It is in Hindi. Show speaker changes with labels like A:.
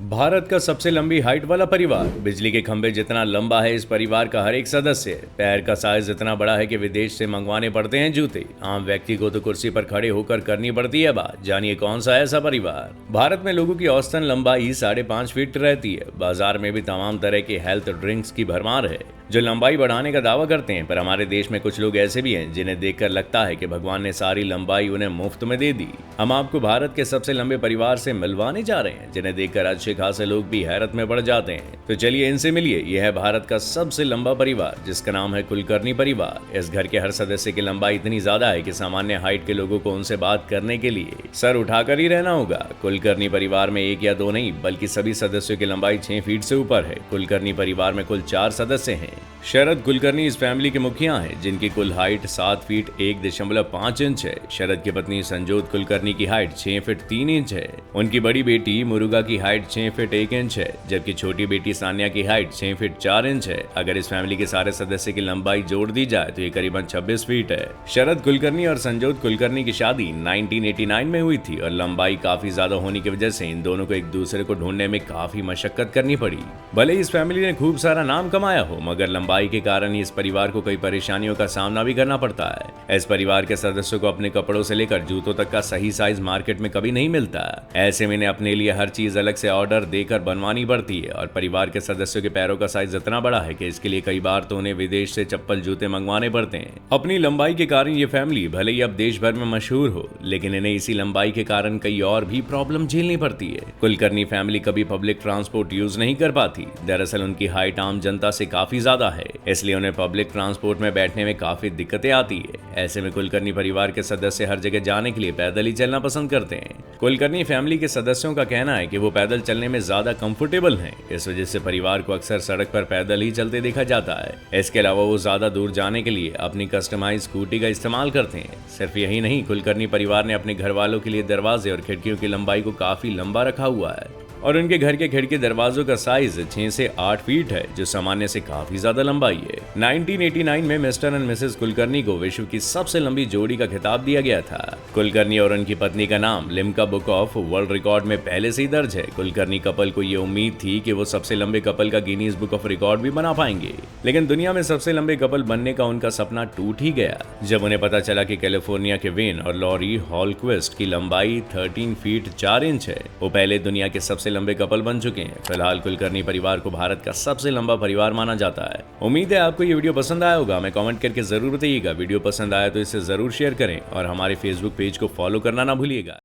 A: भारत का सबसे लंबी हाइट वाला परिवार। बिजली के खंभे जितना लंबा है इस परिवार का हर एक सदस्य। पैर का साइज इतना बड़ा है कि विदेश से मंगवाने पड़ते हैं जूते। आम व्यक्ति को तो कुर्सी पर खड़े होकर करनी पड़ती है बात। जानिए कौन सा ऐसा परिवार। भारत में लोगों की औसतन लंबाई 5.5 फीट रहती है। बाजार में भी तमाम तरह के हेल्थ ड्रिंक्स की भरमार है जो लंबाई बढ़ाने का दावा करते हैं, पर हमारे देश में कुछ लोग ऐसे भी हैं जिन्हें देखकर लगता है कि भगवान ने सारी लंबाई उन्हें मुफ्त में दे दी। हम आपको भारत के सबसे लंबे परिवार से मिलवाने जा रहे हैं जिन्हें देखकर अच्छे खासे लोग भी हैरत में पड़ जाते हैं। तो चलिए इनसे मिलिए। यह है भारत का सबसे लंबा परिवार जिसका नाम है कुलकर्णी परिवार। इस घर के हर सदस्य की लंबाई इतनी ज्यादा है कि सामान्य हाइट के लोगों को उनसे बात करने के लिए सर उठाकर ही रहना होगा। कुलकर्णी परिवार में एक या दो नहीं बल्कि सभी सदस्यों की लंबाई 6 फीट से ऊपर है। कुलकर्णी परिवार में कुल 4 सदस्य हैं। शरद कुलकर्णी इस फैमिली के मुखिया हैं जिनकी कुल हाइट 7 फीट 1.5 इंच है। शरद की पत्नी संजोत कुलकर्णी की हाइट 6 फीट 3 इंच है। उनकी बड़ी बेटी मुरुगा की हाइट 6 फीट 1 इंच है, जबकि छोटी बेटी सानिया की हाइट 6 फीट 4 इंच है। अगर इस फैमिली के सारे सदस्य की लंबाई जोड़ दी जाए तो ये करीबन 26 फीट है। शरद कुलकर्णी और संजोत कुलकर्णी की शादी 1989 में हुई थी और लंबाई काफी ज्यादा होने की वजह से इन दोनों को एक दूसरे को ढूंढने में काफी मशक्कत करनी पड़ी। भले ही इस फैमिली ने खूब सारा नाम कमाया हो, मगर लंबाई के कारण ही इस परिवार को कई परेशानियों का सामना भी करना पड़ता है। इस परिवार के सदस्यों को अपने कपड़ों से लेकर जूतों तक का सही साइज मार्केट में कभी नहीं मिलता। ऐसे में इन्हें अपने लिए हर चीज अलग से ऑर्डर देकर बनवानी पड़ती है और परिवार के सदस्यों के पैरों का साइज इतना बड़ा है कि इसके लिए कई बार तो उन्हें विदेश से चप्पल जूते मंगवाने पड़ते हैं। अपनी लंबाई के कारण ये फैमिली भले ही अब देश भर में मशहूर हो, लेकिन इन्हें इसी लंबाई के कारण कई और भी प्रॉब्लम झेलनी पड़ती है। कुलकर्णी फैमिली कभी पब्लिक ट्रांसपोर्ट यूज नहीं कर पाती। दरअसल उनकी हाइट आम जनता से काफी ज्यादा है, इसलिए उन्हें पब्लिक ट्रांसपोर्ट में बैठने में काफी दिक्कतें आती है। ऐसे में कुलकर्णी परिवार के सदस्य हर जगह जाने के लिए पैदल ही चलना पसंद करते हैं। कुलकर्णी फैमिली के सदस्यों का कहना है कि वो पैदल चलने में ज्यादा कंफर्टेबल हैं। इस वजह से परिवार को अक्सर सड़क पर पैदल ही चलते देखा जाता है। इसके अलावा वो ज्यादा दूर जाने के लिए अपनी कस्टमाइज स्कूटी का इस्तेमाल करते हैं। सिर्फ यही नहीं, कुलकर्णी परिवार ने अपने घर वालों के लिए दरवाजे और खिड़कियों की लंबाई को काफी लंबा रखा हुआ है और उनके घर के खिड़की दरवाजों का साइज 6 से 8 फीट है, जो सामान्य से काफी ज्यादा लंबाई है। 1989 में मिस्टर एंड मिसेस कुलकर्णी को विश्व की सबसे लंबी जोड़ी का खिताब दिया गया था। कुलकर्णी और उनकी पत्नी का नाम Limca book of world record में पहले से ही दर्ज है। कुलकर्णी कपल को ये उम्मीद थी कि वो सबसे लंबे कपल का गिनीज बुक ऑफ रिकॉर्ड भी बना पाएंगे, लेकिन दुनिया में सबसे लंबे कपल बनने का उनका सपना टूट ही गया जब उन्हें पता चला कि कैलिफोर्निया के विन और लॉरी हॉलक्विस्ट की लंबाई 13 फीट 4 इंच है। वो पहले दुनिया के सबसे लंबे कपल बन चुके हैं। फिलहाल कुलकर्णी परिवार को भारत का सबसे लंबा परिवार माना जाता है। उम्मीद है आपको ये वीडियो पसंद आया होगा। हमें कमेंट करके जरूर बताइएगा। वीडियो पसंद आया तो इसे जरूर शेयर करें और हमारे फेसबुक पेज को फॉलो करना ना भूलिएगा।